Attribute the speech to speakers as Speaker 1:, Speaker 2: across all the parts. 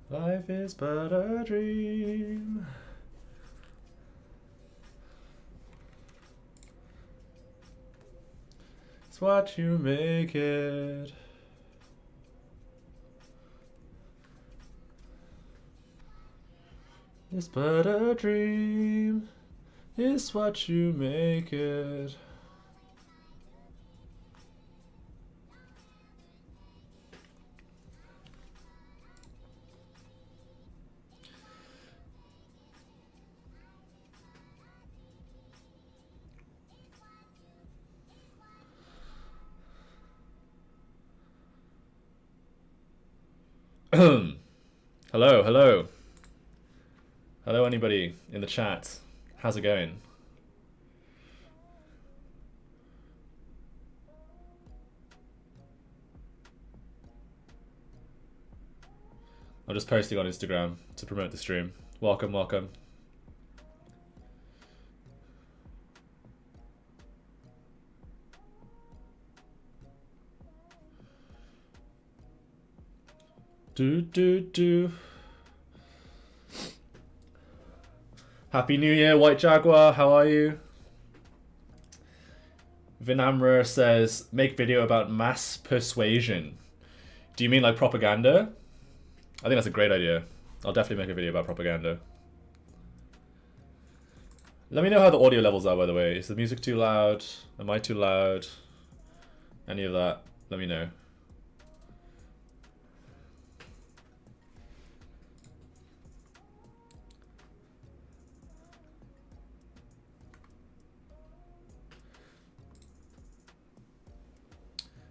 Speaker 1: Life is but a dream. It's what you make it. It's but a dream. It's what you make it. Hello, hello. Hello, anybody in the chat. How's it going? I'm just posting on Instagram to promote the stream. Welcome, welcome. Do. Happy New Year, White Jaguar. How are you? Vinamra says, make video about mass persuasion. Do you mean like propaganda? I think that's a great idea. I'll definitely make a video about propaganda. Let me know how the audio levels are, by the way. Is the music too loud? Am I too loud? Any of that, let me know.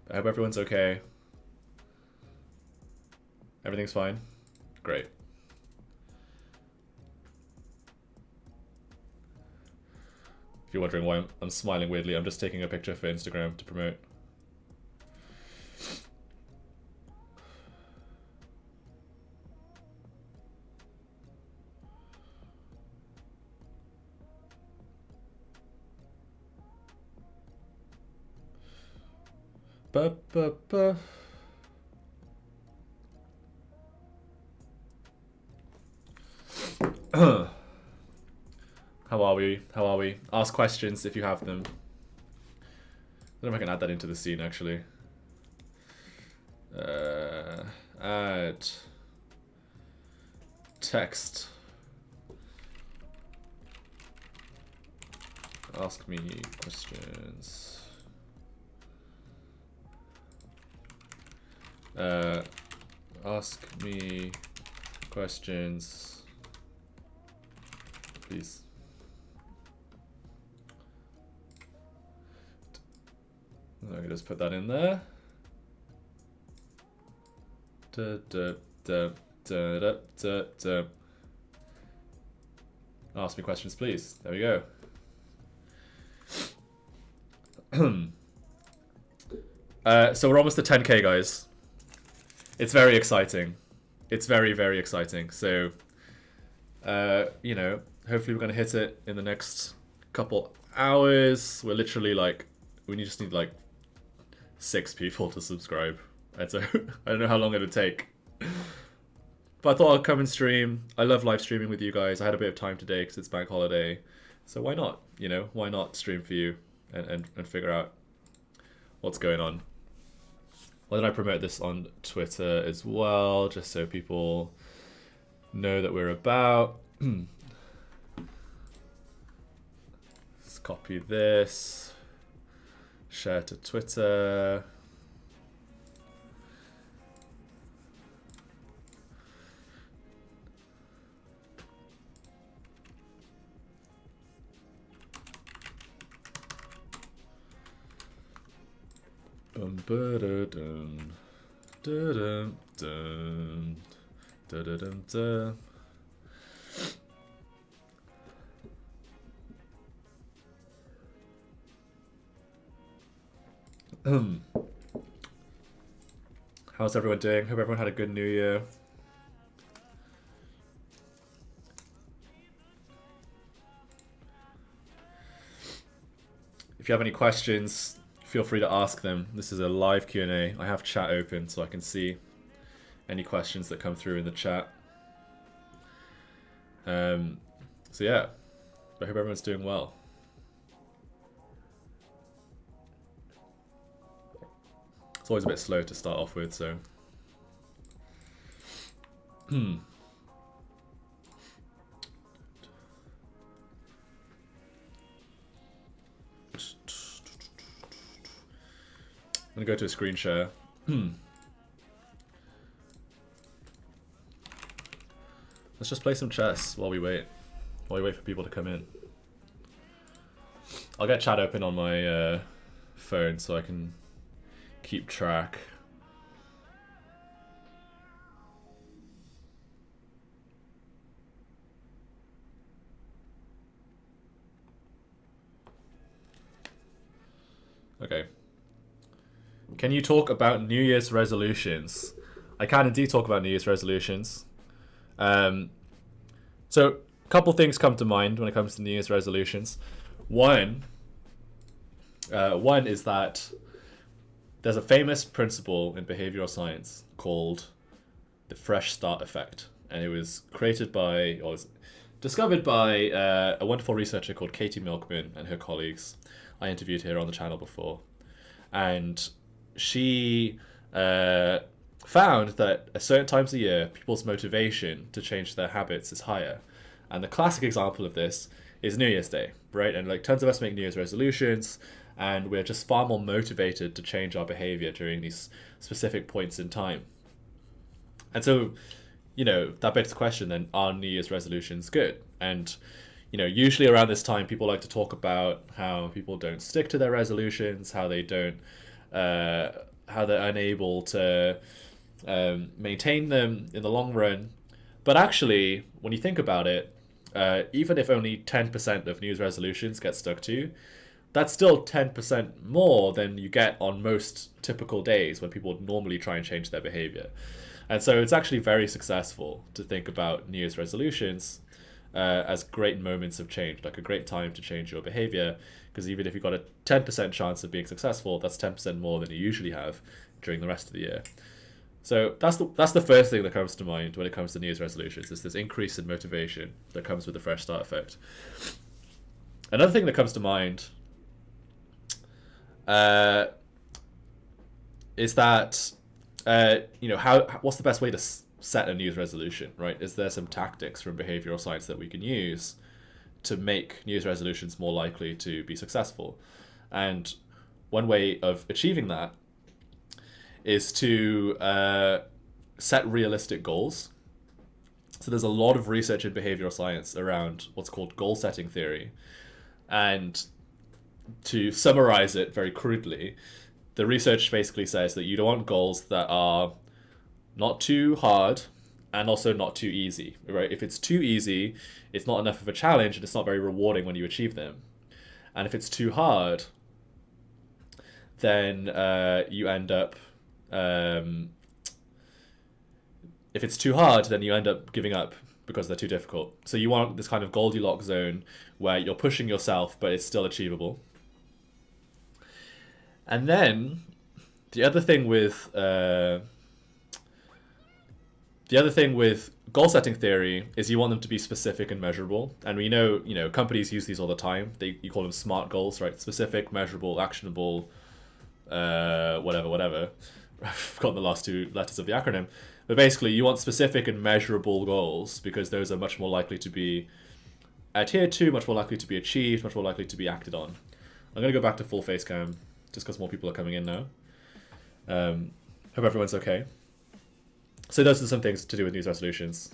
Speaker 1: I hope everyone's okay. Everything's fine? Great. If you're wondering why I'm smiling weirdly, I'm just taking a picture for Instagram to promote. Ba. How are we? How are we? Ask questions if you have them. I don't know if I can add that into the scene actually. Add text. Ask me questions. Ask me questions, please. I can just put that in there. Ask me questions, please. There we go. So we're almost at 10K, guys. It's very exciting. It's very, very exciting. So, you know, hopefully we're going to hit it in the next couple hours. We're literally like, we just need like 6 people to subscribe. And so I don't know how long it'll take. But I thought I'd come and stream. I love live streaming with you guys. I had a bit of time today because it's bank holiday. So why not? You know, why not stream for you and figure out what's going on? Why don't I promote this on Twitter as well, just so people know that we're about. Let's copy this, share to Twitter. Ba-da-dum, da-dum, dum, da-da-dum, da. How's everyone doing? Hope everyone had a good New Year. If you have any questions, feel free to ask them. This is a live Q&A. I have chat open so I can see any questions that come through in the chat. So yeah, I hope everyone's doing well. It's always a bit slow to start off with, so. I'm gonna go to a screen share. Let's just play some chess while we wait. While we wait for people to come in. I'll get chat open on my phone so I can keep track. Okay. Can you talk about New Year's resolutions? I can indeed talk about New Year's resolutions. So a couple things come to mind when it comes to New Year's resolutions. One is that there's a famous principle in behavioral science called the fresh start effect, and it was created by, or was discovered by a wonderful researcher called Katie Milkman and her colleagues. I interviewed her on the channel before, and she found that at certain times of year, people's motivation to change their habits is higher. And the classic example of this is New Year's Day, right? And like tons of us make New Year's resolutions, and we're just far more motivated to change our behavior during these specific points in time. And so, that begs the question then, are New Year's resolutions good? And, usually around this time, people like to talk about how people don't stick to their resolutions, how they don't, how they're unable to maintain them in the long run. But actually, when you think about it, even if only 10% of New Year's resolutions get stuck to, that's still 10% more than you get on most typical days when people would normally try and change their behavior. And so it's actually very successful to think about New Year's resolutions as great moments of change, like a great time to change your behavior, because even if you've got a 10% chance of being successful, that's 10% more than you usually have during the rest of the year. So that's the first thing that comes to mind when it comes to New Year's resolutions, is this increase in motivation that comes with the fresh start effect. Another thing that comes to mind is that what's the best way to set a New Year's resolution, right? Is there some tactics from behavioral science that we can use to make New Year's resolutions more likely to be successful? And one way of achieving that is to set realistic goals. So there's a lot of research in behavioral science around what's called goal setting theory. And to summarize it very crudely, the research basically says that you don't want goals that are not too hard and also not too easy, right? If it's too easy, it's not enough of a challenge and it's not very rewarding when you achieve them. And if it's too hard, then you end up if it's too hard, then you end up giving up because they're too difficult. So you want this kind of Goldilocks zone where you're pushing yourself, but it's still achievable. And then the other thing with goal setting theory is you want them to be specific and measurable. And we know, companies use these all the time. You call them SMART goals, right? Specific, measurable, actionable, whatever. I've forgotten the last two letters of the acronym. But basically, you want specific and measurable goals because those are much more likely to be adhered to, much more likely to be achieved, much more likely to be acted on. I'm going to go back to full face cam just because more people are coming in now. Hope everyone's okay. So those are some things to do with New Year's resolutions.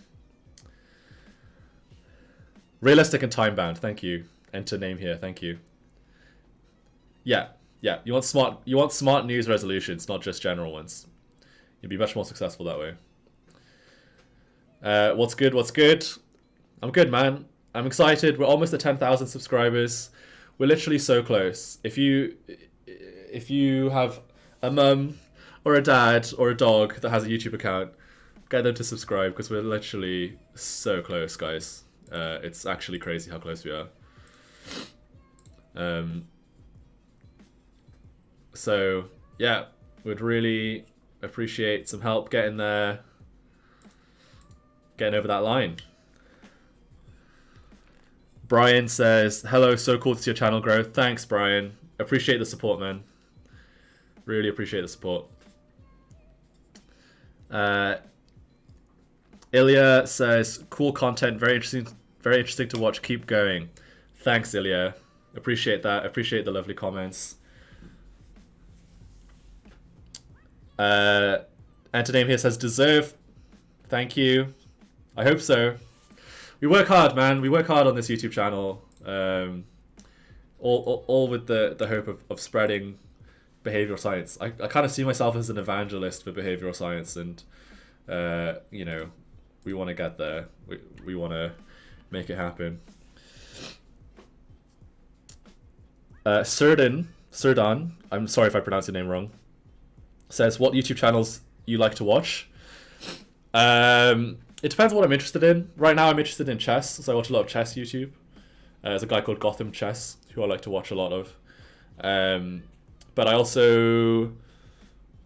Speaker 1: Realistic and time-bound, thank you. Enter name here, thank you. Yeah. You want smart New Year's resolutions, not just general ones. You'll be much more successful that way. What's good? I'm good, man. I'm excited. We're almost at 10,000 subscribers. We're literally so close. If you have a mum or a dad or a dog that has a YouTube account, get them to subscribe because we're literally so close, guys. It's actually crazy how close we are. So yeah, would really appreciate some help getting over that line. Brian says, hello, so cool to see your channel grow. Thanks, Brian. Appreciate the support, man. Really appreciate the support. Ilya says, cool content, very interesting to watch. Keep going. Thanks, Ilya. Appreciate that. Appreciate the lovely comments. Antoname here says, deserve. Thank you. I hope so. We work hard, man. We work hard on this YouTube channel. All with the hope of spreading behavioral science. I kind of see myself as an evangelist for behavioral science, and you know, we want to get there. We want to make it happen. Serdan, I'm sorry if I pronounced your name wrong, says, what YouTube channels you like to watch? It depends on what I'm interested in. Right now I'm interested in chess, so I watch a lot of chess YouTube. There's a guy called Gotham Chess who I like to watch a lot of. But I also,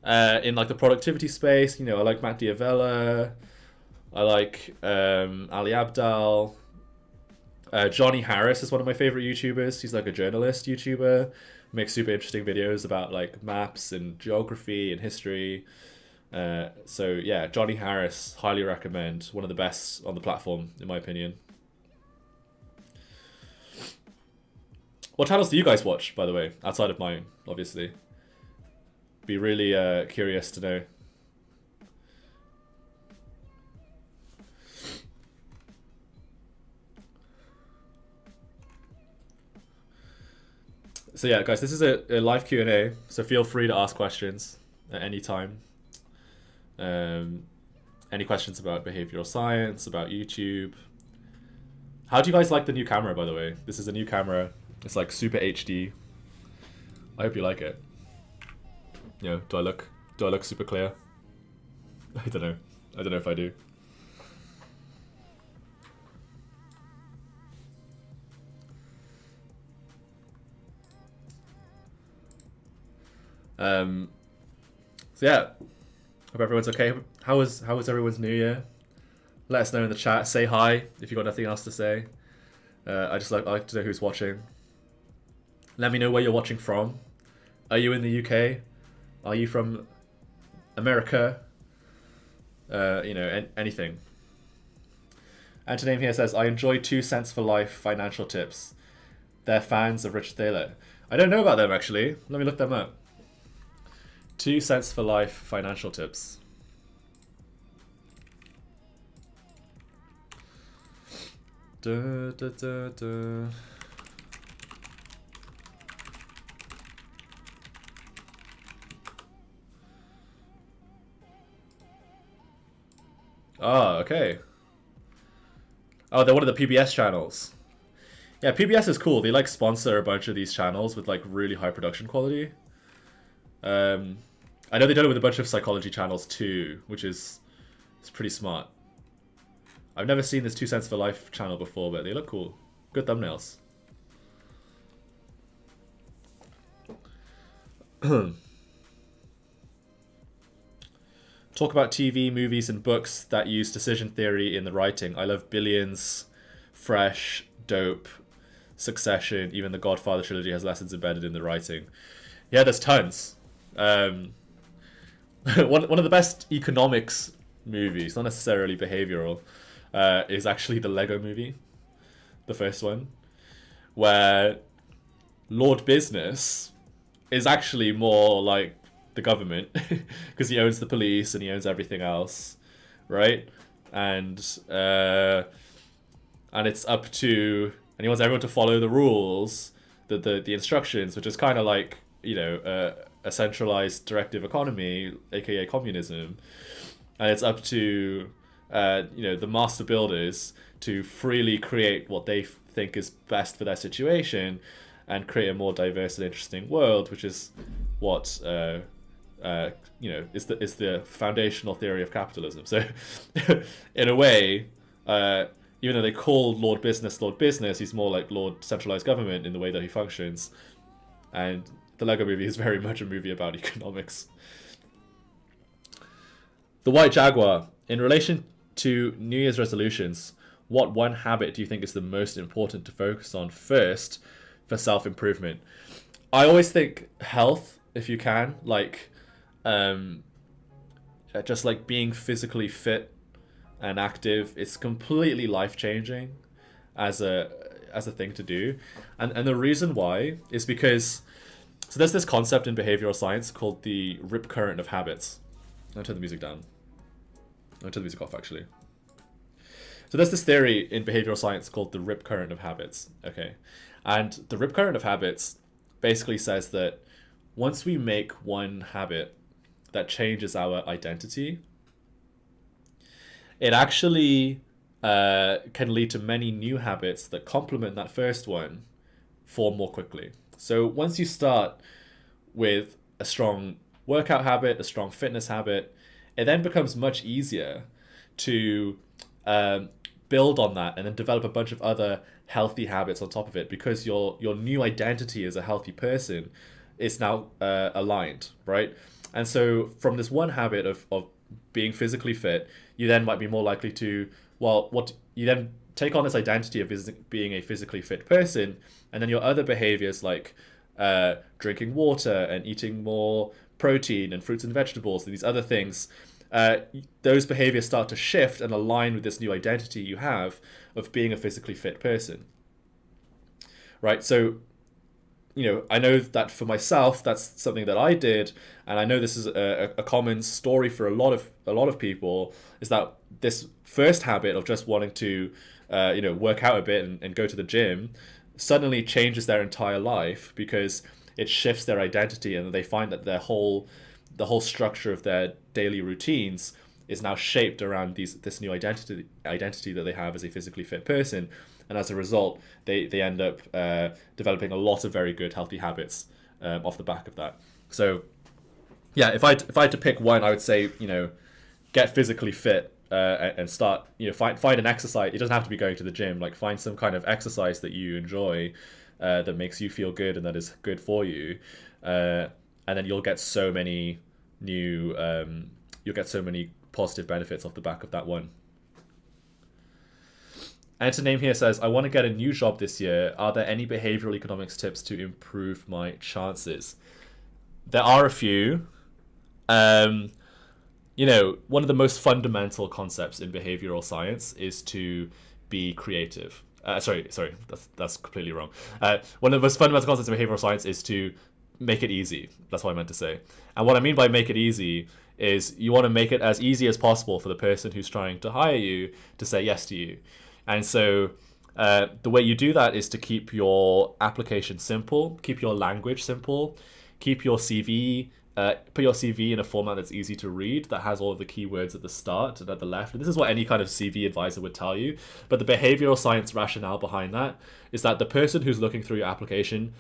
Speaker 1: in like the productivity space, you know, I like Matt Diavella, I like Ali Abdal. Johnny Harris is one of my favorite YouTubers. He's like a journalist YouTuber, makes super interesting videos about like maps and geography and history. So yeah, Johnny Harris, highly recommend. One of the best on the platform, in my opinion. What channels do you guys watch, by the way, outside of mine, obviously? Be really curious to know. So yeah, guys, this is a live Q&A, so feel free to ask questions at any time. Any questions about behavioral science, about YouTube. How do you guys like the new camera, by the way? This is a new camera. It's like super HD. I hope you like it. You know, do I look super clear? I don't know. I don't know if I do. So yeah, hope everyone's okay. How was everyone's New Year? Let us know in the chat. Say hi if you've got nothing else to say. I like to know who's watching. Let me know where you're watching from. Are you in the UK? Are you from America? You know, anything. Antoname here says, I enjoy 2 Cents for Life financial tips. They're fans of Richard Thaler. I don't know about them, actually. Let me look them up. 2 Cents for Life financial tips. Da, da, da, da. Oh, okay. Oh, they're one of the PBS channels. Yeah, PBS is cool. They like sponsor a bunch of these channels with like really high production quality. I know they done it with a bunch of psychology channels too, which is pretty smart. I've never seen this 2 Cents for Life channel before, but they look cool. Good thumbnails. Talk about TV, movies, and books that use decision theory in the writing. I love Billions, Fresh, Dope, Succession. Even the Godfather trilogy has lessons embedded in the writing. Yeah, there's tons. One of the best economics movies, not necessarily behavioral, is actually the Lego Movie, the first one, where Lord Business is actually more like the government because he owns the police and he owns everything else, right? And it's up to, and he wants everyone to follow the rules, the instructions, which is kind of like, you know, a centralized directive economy, aka communism, and it's up to you know, the master builders to freely create what they think is best for their situation and create a more diverse and interesting world, which is what you know, is the foundational theory of capitalism. So in a way, even though they call Lord Business, he's more like Lord Centralized Government in the way that he functions. And the Lego Movie is very much a movie about economics. The White Jaguar. In relation to New Year's resolutions, what one habit do you think is the most important to focus on first for self-improvement? I always think health, if you can, like just like being physically fit and active. It's completely life-changing as a thing to do. And the reason why is because, so there's this concept in behavioral science called the rip current of habits. I'll turn the music down. I'll turn the music off, actually. So there's this theory in behavioral science called the rip current of habits. Okay. And the rip current of habits basically says that once we make one habit that changes our identity, it actually can lead to many new habits that complement that first one form more quickly. So once you start with a strong workout habit, a strong fitness habit, it then becomes much easier to build on that and then develop a bunch of other healthy habits on top of it, because your new identity as a healthy person is now aligned, right? And so from this one habit of being physically fit, you then might be more likely to, you then take on this identity of being a physically fit person, and then your other behaviors like drinking water and eating more protein and fruits and vegetables and these other things, those behaviors start to shift and align with this new identity you have of being a physically fit person, right? So, I know that for myself, that's something that I did, and I know this is a common story for a lot of people, is that this first habit of just wanting to, work out a bit and go to the gym suddenly changes their entire life, because it shifts their identity, and they find that the whole structure of their daily routines is now shaped around this new identity that they have as a physically fit person. And as a result, they end up developing a lot of very good healthy habits off the back of that. So yeah, if I had to pick one, I would say, get physically fit and start, find an exercise. It doesn't have to be going to the gym. Like, find some kind of exercise that you enjoy, that makes you feel good and that is good for you, and then you'll get so many positive benefits off the back of that one. Enter Name here says, I want to get a new job this year. Are there any behavioral economics tips to improve my chances? There are a few. One of the most fundamental concepts in behavioral science is to be creative. Sorry, that's completely wrong. One of the most fundamental concepts in behavioral science is to make it easy. That's what I meant to say. And what I mean by make it easy is you want to make it as easy as possible for the person who's trying to hire you to say yes to you. And so the way you do that is to keep your application simple, keep your language simple, keep your CV, put your CV in a format that's easy to read, that has all of the keywords at the start and at the left. And this is what any kind of CV advisor would tell you. But the behavioral science rationale behind that is that the person who's looking through your application,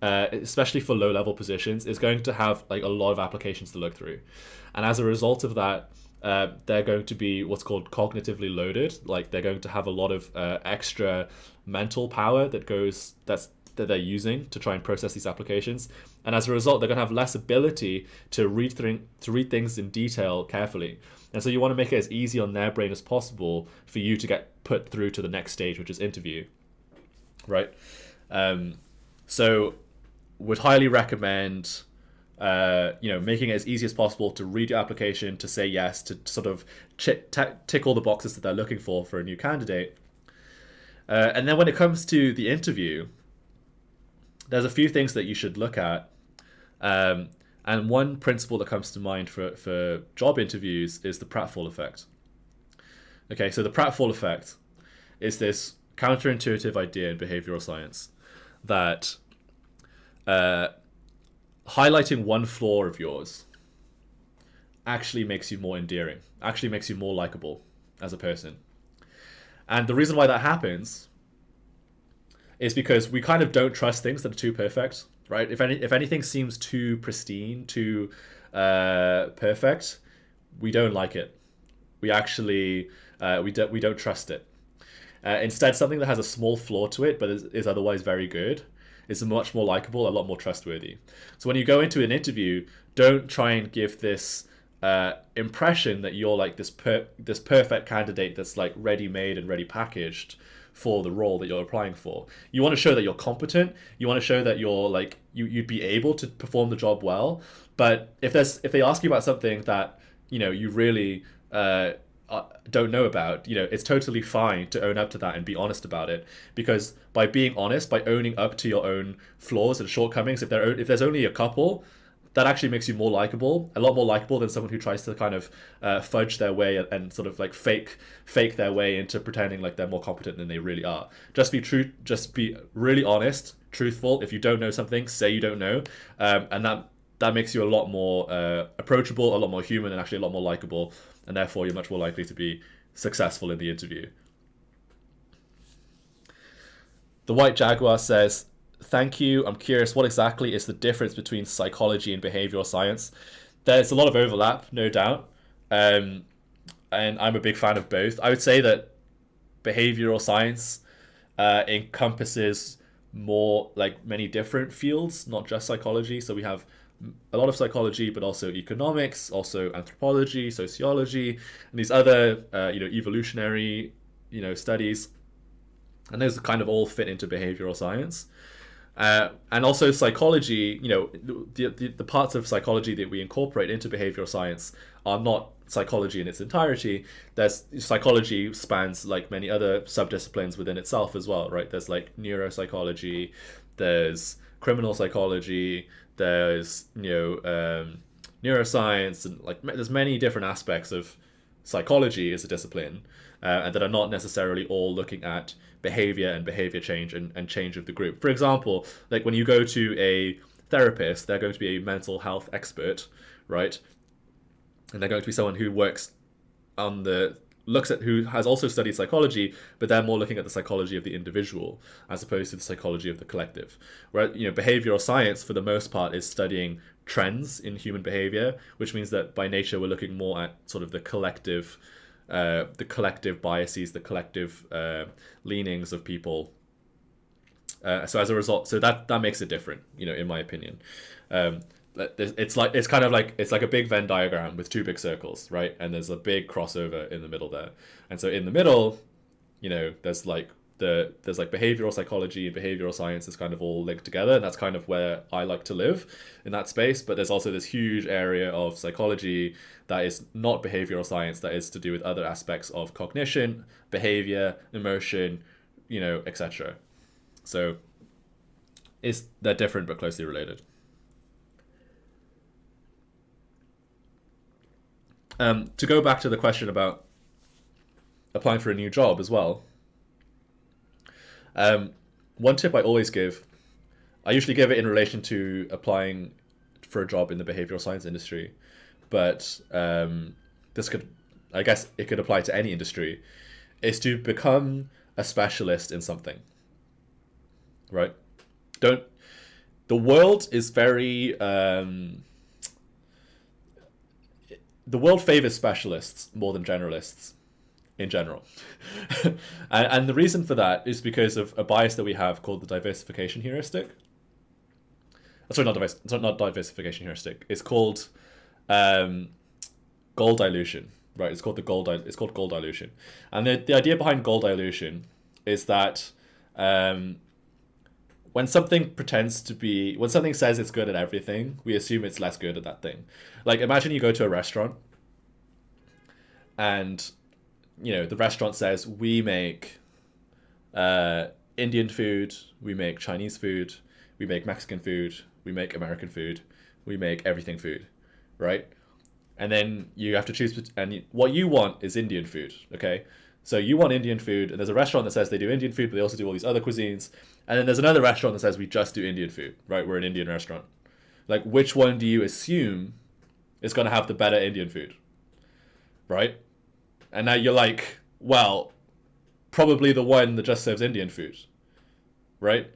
Speaker 1: especially for low-level positions, is going to have like a lot of applications to look through. And as a result of that, they're going to be what's called cognitively loaded. Like, they're going to have a lot of extra mental power that they're using to try and process these applications. And as a result, they're going to have less ability to read things in detail carefully. And so you want to make it as easy on their brain as possible for you to get put through to the next stage, which is interview, right? So would highly recommend making it as easy as possible to read your application, to say yes, to sort of tick all the boxes that they're looking for a new candidate. And then when it comes to the interview, there's a few things that you should look at. And one principle that comes to mind for job interviews is the pratfall effect. Okay, so the pratfall effect is this counterintuitive idea in behavioral science that highlighting one flaw of yours actually makes you more endearing, actually makes you more likable as a person. And the reason why that happens is because we kind of don't trust things that are too perfect, right? If anything seems too pristine, too perfect, we don't like it. We actually we don't trust it. Instead, something that has a small flaw to it but is otherwise very good is much more likable, a lot more trustworthy. So when you go into an interview, don't try and give this impression that you're like this perfect candidate that's like ready made and ready packaged for the role that you're applying for. You want to show that you're competent. You want to show that you're like you'd be able to perform the job well. But if they ask you about something that you really don't know about, it's totally fine to own up to that and be honest about it. Because by being honest, by owning up to your own flaws and shortcomings, if there's only a couple, that actually makes you more likable, a lot more likable than someone who tries to kind of fudge their way and sort of like fake their way into pretending like they're more competent than they really are. Just be really honest, truthful. If you don't know something, say you don't know, and that makes you a lot more approachable, a lot more human, and actually a lot more likable, and therefore you're much more likely to be successful in the interview. The White Jaguar says, thank you. I'm curious, what exactly is the difference between psychology and behavioral science? There's a lot of overlap, no doubt. And I'm a big fan of both. I would say that behavioral science encompasses more like many different fields, not just psychology. So we have a lot of psychology, but also economics, also anthropology, sociology, and these other evolutionary studies. And those kind of all fit into behavioral science. And also psychology, the parts of psychology that we incorporate into behavioral science are not psychology in its entirety. Psychology spans like many other subdisciplines within itself as well, right? There's like neuropsychology, there's criminal psychology, there's neuroscience, and like there's many different aspects of psychology as a discipline, and that are not necessarily all looking at behavior and behavior change and change of the group. For example, like when you go to a therapist, they're going to be a mental health expert, right? And they're going to be someone who who has also studied psychology, but they're more looking at the psychology of the individual as opposed to the psychology of the collective. Where behavioral science for the most part is studying trends in human behavior, which means that by nature we're looking more at sort of the collective biases, the collective leanings of people. So as a result, that makes it different, in my opinion. It's like a big Venn diagram with two big circles, right? And there's a big crossover in the middle there. And so in the middle, there's like behavioral psychology and behavioral science is kind of all linked together, and that's kind of where I like to live, in that space. But there's also this huge area of psychology that is not behavioral science, that is to do with other aspects of cognition, behavior, emotion, etc. So they're different but closely related. To go back to the question about applying for a new job as well, one tip I always give, I usually give it in relation to applying for a job in the behavioral science industry, but I guess it could apply to any industry, is to become a specialist in something, right? The world is very, the world favors specialists more than generalists in general. and the reason for that is because of a bias that we have called the diversification heuristic. Sorry, not diversification heuristic. It's called goal dilution, right? It's called goal dilution. And the idea behind goal dilution is that when something says it's good at everything, we assume it's less good at that thing. Like imagine you go to a restaurant and the restaurant says, we make Indian food, we make Chinese food, we make Mexican food, we make American food, we make everything food, right? And then you have to choose, and what you want is Indian food, okay? So you want Indian food, and there's a restaurant that says they do Indian food, but they also do all these other cuisines. And then there's another restaurant that says we just do Indian food, right? We're an Indian restaurant. Like, which one do you assume is going to have the better Indian food, right? And now you're like, well, probably the one that just serves Indian food, right?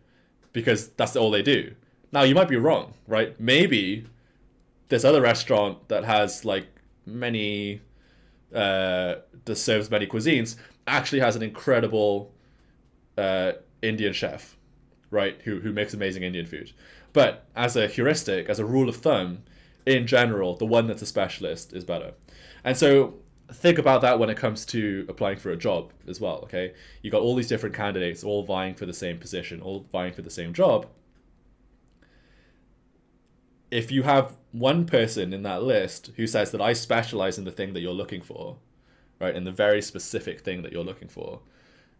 Speaker 1: Because that's all they do. Now, you might be wrong, right? Maybe this other restaurant that has like many, that serves many cuisines actually has an incredible Indian chef, right? Who makes amazing Indian food. But as a heuristic, as a rule of thumb, in general, the one that's a specialist is better. And so think about that when it comes to applying for a job as well, okay? You got all these different candidates all vying for the same position, all vying for the same job. If you have one person in that list who says that I specialize in the thing that you're looking for, right, in the very specific thing that you're looking for,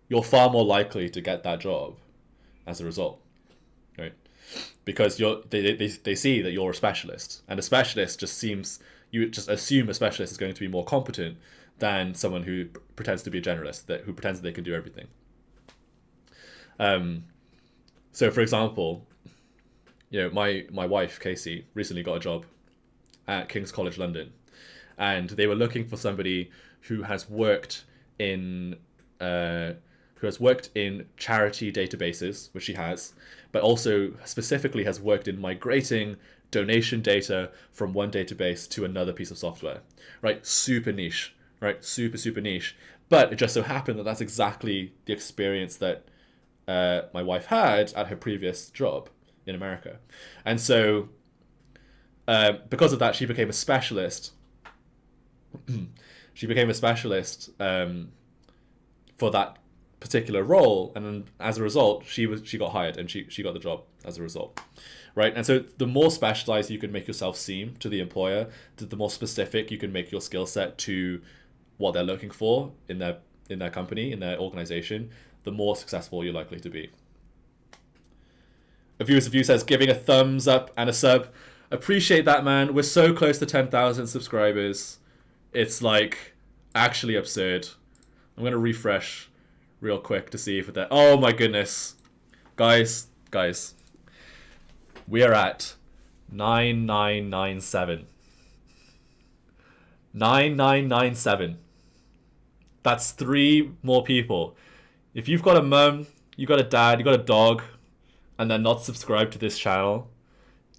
Speaker 1: you're far more likely to get that job as a result, right? Because they see that you're a specialist, and a specialist just seems, you just assume a specialist is going to be more competent than someone who pretends to be a generalist, who pretends that they can do everything. So for example, my wife Casey recently got a job at King's College London, and they were looking for somebody who has worked in charity databases, which she has, but also specifically has worked in migrating donation data from one database to another piece of software, right? Super niche, right? Super niche. But it just so happened that that's exactly the experience that my wife had at her previous job in America. And so because of that, she became a specialist. She became a specialist for that particular role, and as a result, she got hired, and she got the job as a result, right? And so the more specialized you can make yourself seem to the employer, the more specific you can make your skill set to what they're looking for in their company, in their organization, the more successful you're likely to be. A Viewers of You says, giving a thumbs up and a sub. Appreciate that, man. We're so close to 10,000 subscribers. It's like actually absurd. I'm going to refresh real quick to see if that. Oh my goodness. Guys. We are at 9997. 9997. That's 3 more people. If you've got a mum, you got a dad, you got a dog, and they're not subscribed to this channel,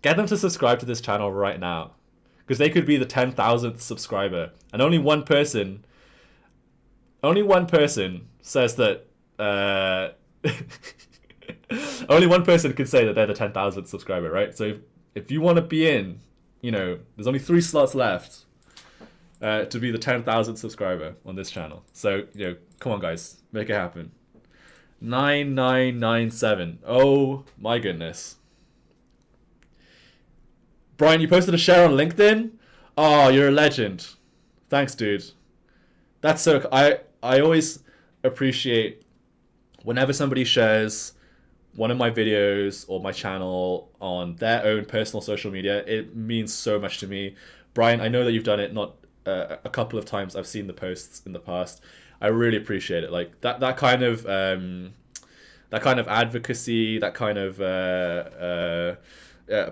Speaker 1: get them to subscribe to this channel right now, because they could be the 10,000th subscriber, and only one person says that only one person can say that they're the 10,000th subscriber, right? So if you want to be in, there's only 3 slots left to be the 10,000th subscriber on this channel. So come on guys, make it happen. 9997. Oh my goodness. Brian, you posted a share on LinkedIn? Oh, you're a legend. Thanks, dude. That's so... I always appreciate whenever somebody shares one of my videos or my channel on their own personal social media. It means so much to me. Brian, I know that you've done it not a couple of times. I've seen the posts in the past. I really appreciate it. Like that kind of advocacy, that kind of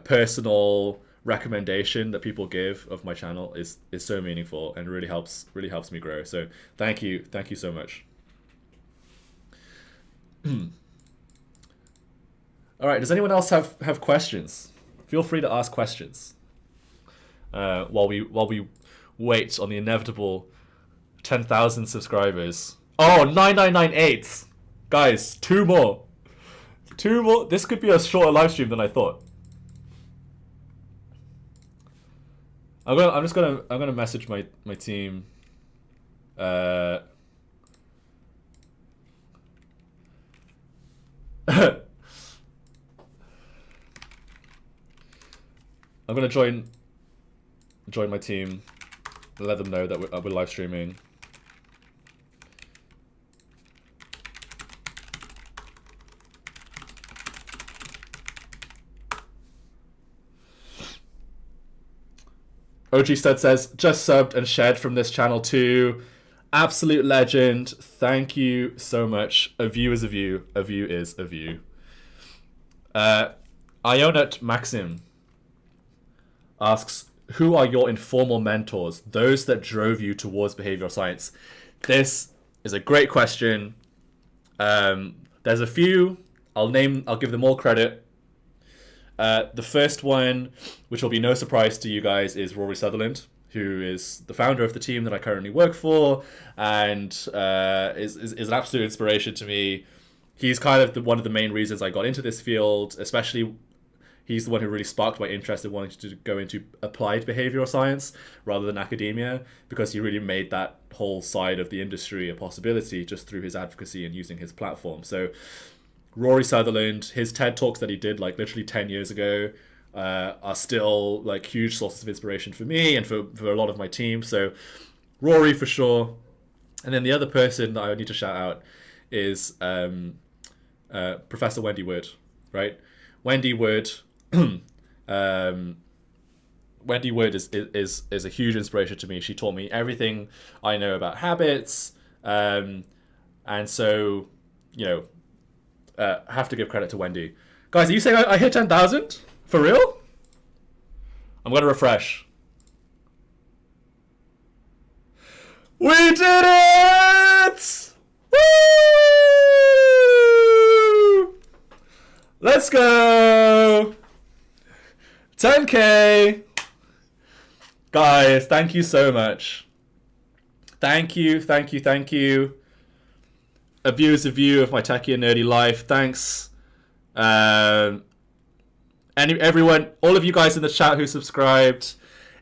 Speaker 1: personal recommendation that people give of my channel is so meaningful and really helps me grow. So thank you so much. All right, does anyone else have questions? Feel free to ask questions while we wait on the inevitable 10,000 subscribers. Oh, 9998. Guys, 2 more. This could be a shorter live stream than I thought. I'm gonna message my team. I'm gonna join my team and let them know that we're live streaming. OG Stud says, just subbed and shared from this channel too. Absolute legend. Thank you so much. A view is a view. A view is a view. Ionut Maxim asks, who are your informal mentors? Those that drove you towards behavioral science? This is a great question. There's a few. I'll give them all credit. The first one, which will be no surprise to you guys, is Rory Sutherland, who is the founder of the team that I currently work for, and is an absolute inspiration to me. He's kind of one of the main reasons I got into this field, especially he's the one who really sparked my interest in wanting to go into applied behavioral science rather than academia, because he really made that whole side of the industry a possibility just through his advocacy and using his platform. So Rory Sutherland, his TED Talks that he did like literally 10 years ago are still like huge sources of inspiration for me and for a lot of my team. So Rory for sure. And then the other person that I need to shout out is Professor Wendy Wood, right? Wendy Wood, Wendy Wood is a huge inspiration to me. She taught me everything I know about habits, and so have to give credit to Wendy. Guys, are you saying I hit 10,000 for real? I'm gonna refresh. We did it! Woo! Let's go! 10K! Guys, thank you so much. Thank you. A view is a view of my techie and nerdy life. Thanks. Everyone, all of you guys in the chat who subscribed,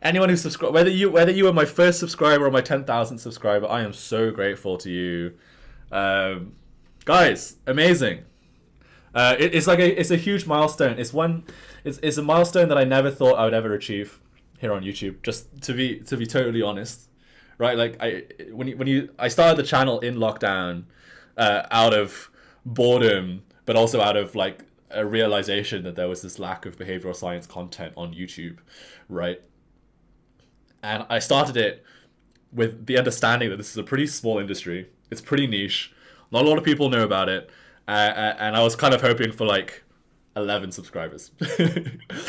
Speaker 1: anyone who subscribed, whether you were my first subscriber or my 10,000th subscriber, I am so grateful to you. Guys, amazing. It's a huge milestone. It's a milestone that I never thought I would ever achieve here on YouTube. Just to be totally honest, right? Like I started the channel in lockdown, out of boredom, but also out of like a realization that there was this lack of behavioral science content on YouTube, right? And I started it with the understanding that this is a pretty small industry. It's pretty niche. Not a lot of people know about it. And I was kind of hoping for like 11 subscribers,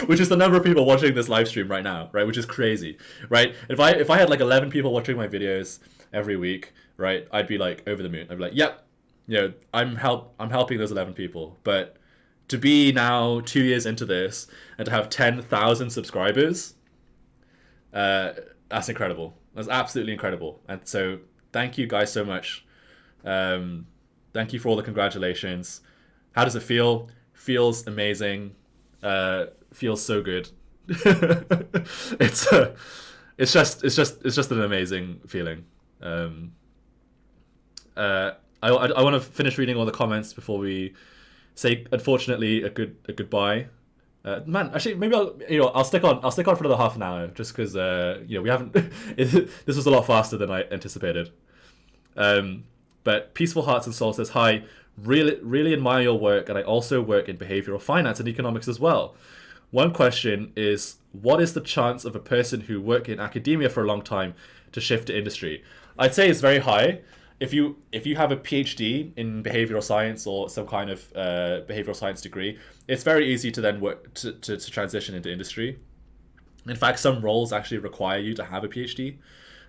Speaker 1: which is the number of people watching this live stream right now, right? Which is crazy, right? If I had like 11 people watching my videos every week, right, I'd be like over the moon. I'd be like, yep, I'm helping those 11 people. But to be now 2 years into this and to have 10,000 subscribers, that's incredible. That's absolutely incredible. And so thank you guys so much. Thank you for all the congratulations. How does it feel? Feels amazing. Feels so good. It's just an amazing feeling. I want to finish reading all the comments before we say, unfortunately, a goodbye. Man, actually, maybe I'll stick on for another half an hour, just because we haven't. This was a lot faster than I anticipated. But Peaceful Hearts and Soul says, hi, really admire your work, and I also work in behavioral finance and economics as well. One question is, what is the chance of a person who worked in academia for a long time to shift to industry? I'd say it's very high. If you have a PhD in behavioral science or some kind of behavioral science degree, it's very easy to then work to transition into industry. In fact, some roles actually require you to have a PhD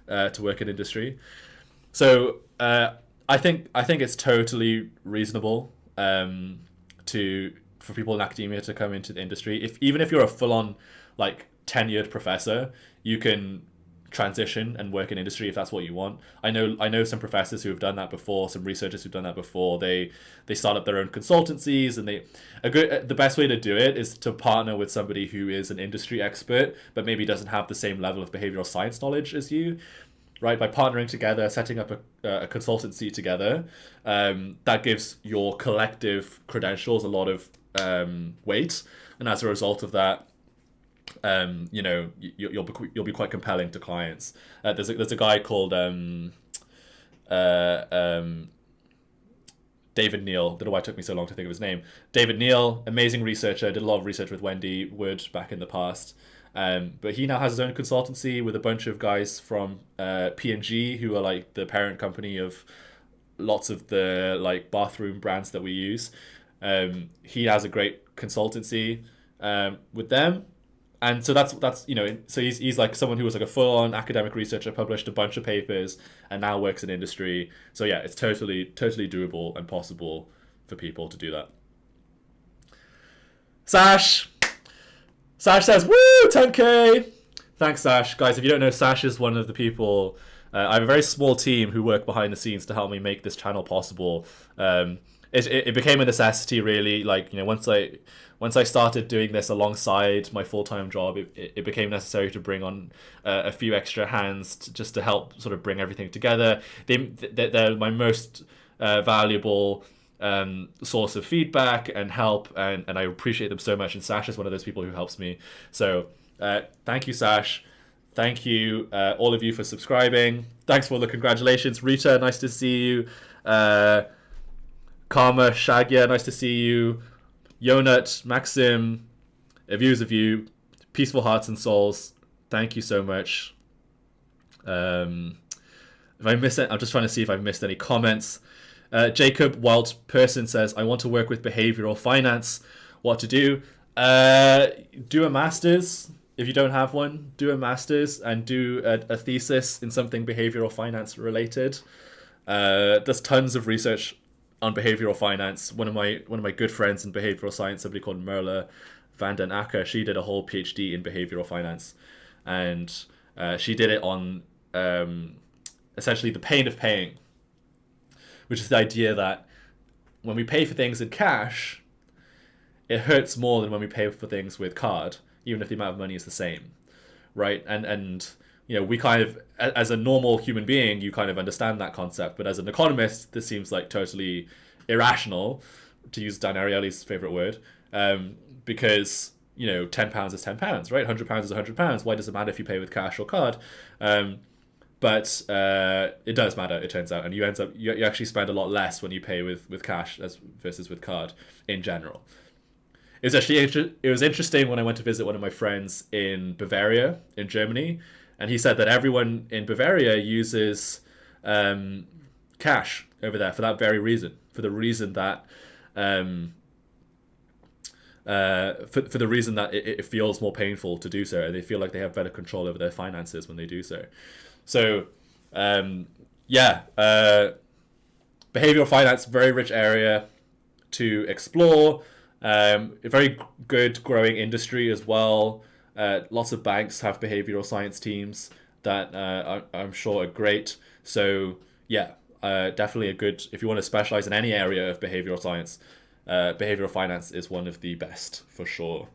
Speaker 1: to work in industry. So I think it's totally reasonable for people in academia to come into the industry. Even if you're a full-on like tenured professor, you can transition and work in industry if that's what you want. I know some professors who have done that before, some researchers who've done that before. They start up their own consultancies, and the best way to do it is to partner with somebody who is an industry expert but maybe doesn't have the same level of behavioral science knowledge as you. Right, by partnering together, setting up a consultancy together, that gives your collective credentials a lot of weight, and as a result of that, you'll be quite compelling to clients. There's a guy called David Neal. Don't know why it took me so long to think of his name. David Neal, amazing researcher, did a lot of research with Wendy Wood back in the past. But he now has his own consultancy with a bunch of guys from P&G, who are like the parent company of lots of the like bathroom brands that we use. He has a great consultancy with them, and so that's so he's like someone who was like a full-on academic researcher, published a bunch of papers, and now works in industry. So yeah, it's totally doable and possible for people to do that. Sash says, woo, 10K. Thanks, Sash. Guys, if you don't know, Sash is one of the people, I have a very small team who work behind the scenes to help me make this channel possible. it became a necessity, really. Like, once I started doing this alongside my full-time job, it became necessary to bring on a few extra hands just to help sort of bring everything together. They're my most valuable source of feedback and help, and I appreciate them so much. And Sash is one of those people who helps me. So thank you, Sash. Thank you, all of you, for subscribing. Thanks for all the congratulations. Rita, nice to see you. Karma, Shagya, nice to see you. Yonut, Maxim, Views of You, Peaceful Hearts and Souls, thank you so much. If I miss it, I'm just trying to see if I've missed any comments. Jacob Wild Person says, I want to work with behavioral finance. What to do? Do a master's. If you don't have one, do a master's and do a thesis in something behavioral finance related. There's tons of research on behavioral finance. One of my good friends in behavioral science, somebody called Merla van den Akker, she did a whole PhD in behavioral finance, and she did it on essentially the pain of paying, which is the idea that when we pay for things in cash, it hurts more than when we pay for things with card, even if the amount of money is the same, right? And we kind of, as a normal human being, you kind of understand that concept. But as an economist, this seems like totally irrational, to use Dan Ariely's favorite word, because, £10 is £10, right? £100 is £100. Why does it matter if you pay with cash or card? But it does matter, it turns out. And you actually spend a lot less when you pay with cash versus with card in general. It was interesting when I went to visit one of my friends in Bavaria, in Germany, and he said that everyone in Bavaria uses cash over there for that very reason. For the reason that it feels more painful to do so, and they feel like they have better control over their finances when they do so. So, behavioral finance, very rich area to explore. A very good growing industry as well. Lots of banks have behavioral science teams that I'm sure are great. So definitely a good, if you want to specialize in any area of behavioral science, behavioral finance is one of the best for sure.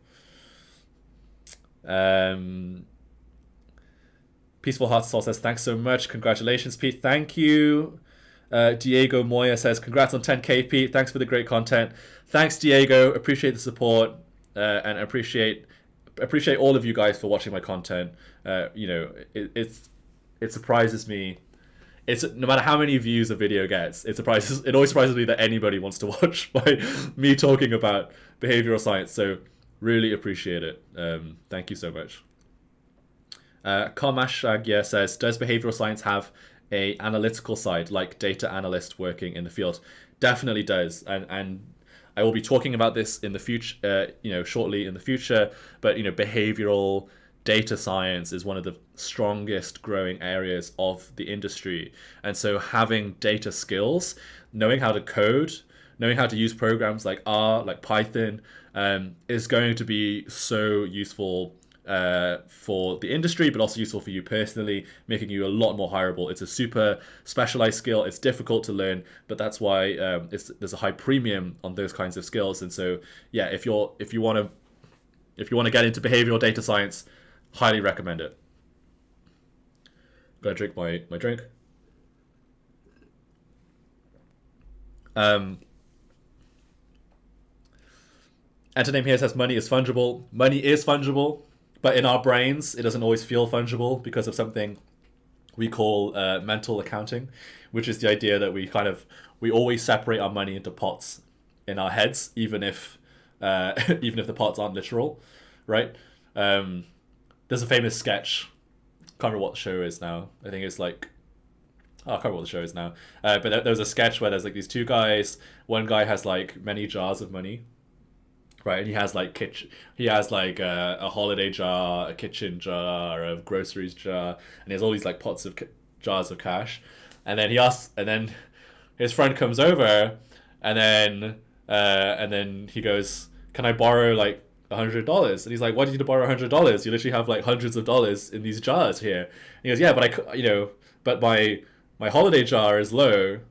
Speaker 1: Peaceful Heart Soul says, thanks so much. Congratulations, Pete. Thank you. Diego Moya says, congrats on 10K, Pete. Thanks for the great content. Thanks, Diego. Appreciate the support, and appreciate all of you guys for watching my content. It surprises me. It's no matter how many views a video gets, it always surprises me that anybody wants to watch me talking about behavioral science. So really appreciate it. Thank you so much. Kamashagya says, does behavioral science have a analytical side, like data analyst working in the field? Definitely does, and I will be talking about this in the future, shortly in the future. But behavioral data science is one of the strongest growing areas of the industry, and so having data skills, knowing how to code, knowing how to use programs like R, like Python, is going to be so useful for the industry, but also useful for you personally, making you a lot more hireable. It's a super specialized skill. It's difficult to learn, but that's why there's a high premium on those kinds of skills. And so, if you want to get into behavioral data science, highly recommend it. I'm gonna drink my drink. Antonym here says, money is fungible. Money is fungible. But in our brains, it doesn't always feel fungible because of something we call mental accounting, which is the idea that we always separate our money into pots in our heads, even if the pots aren't literal, right? There's a famous sketch. Can't remember what the show is now. I think it's like, I can't remember what the show is now. But there was a sketch where there's like these two guys. One guy has like many jars of money. Right, and he has like a holiday jar, a kitchen jar, a groceries jar, and he has all these like pots of jars of cash. And then his friend comes over, and then he goes, "Can I borrow like $100?" And he's like, "Why do you need to borrow $100? You literally have like hundreds of dollars in these jars here." And he goes, "Yeah, but but my holiday jar is low.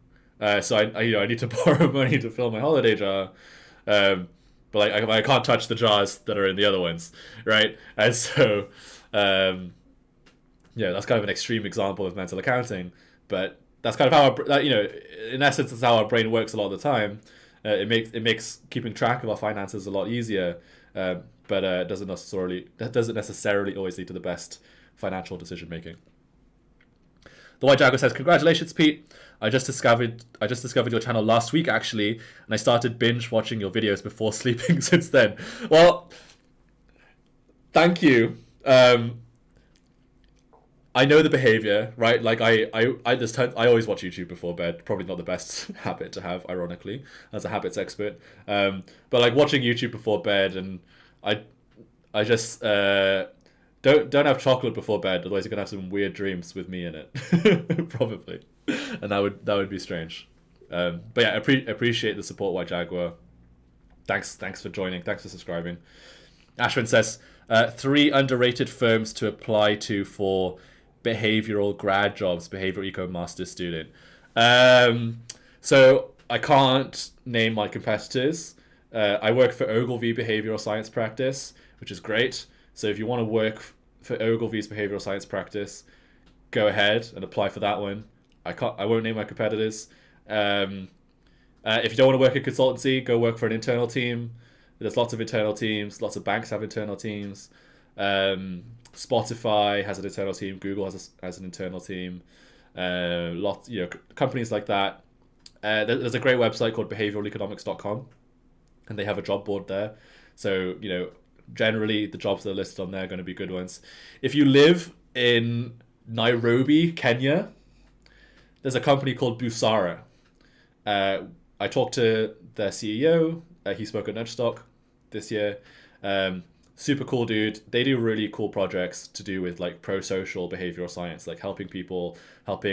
Speaker 1: So I need to borrow money to fill my holiday jar. But like I can't touch the jars that are in the other ones, right? And so yeah, that's kind of an extreme example of mental accounting, but that's kind of how in essence, that's how our brain works a lot of the time. It makes keeping track of our finances a lot easier, but that doesn't necessarily always lead to the best financial decision making. The White Jaguar says, "Congratulations, Pete. I just discovered your channel last week actually, and I started binge watching your videos before sleeping since then." Well, thank you. I know the behavior, right? Like I always watch YouTube before bed. Probably not the best habit to have, ironically, as a habits expert. But like watching YouTube before bed, and I I just don't have chocolate before bed, otherwise you're gonna have some weird dreams with me in it, probably, and that would be strange. But yeah, appreciate the support, White Jaguar. Thanks for joining. Thanks for subscribing. Ashwin says, three underrated firms to apply to for behavioral grad jobs, behavioral eco master's student. So I can't name my competitors. I work for Ogilvy Behavioral Science Practice, which is great. So if you want to work for Ogilvy's behavioral science practice, go ahead and apply for that one. I won't name my competitors. If you don't want to work in consultancy, go work for an internal team. There's lots of internal teams. Lots of banks have internal teams. Spotify has an internal team. Google has an internal team. Companies like that. There's a great website called behavioraleconomics.com, and they have a job board there. So generally the jobs that are listed on there are going to be good ones. If you live in Nairobi, Kenya, there's a company called Busara. I talked to their CEO. He spoke at Nudgestock this year. Super cool dude. They do really cool projects to do with like pro-social behavioral science, like helping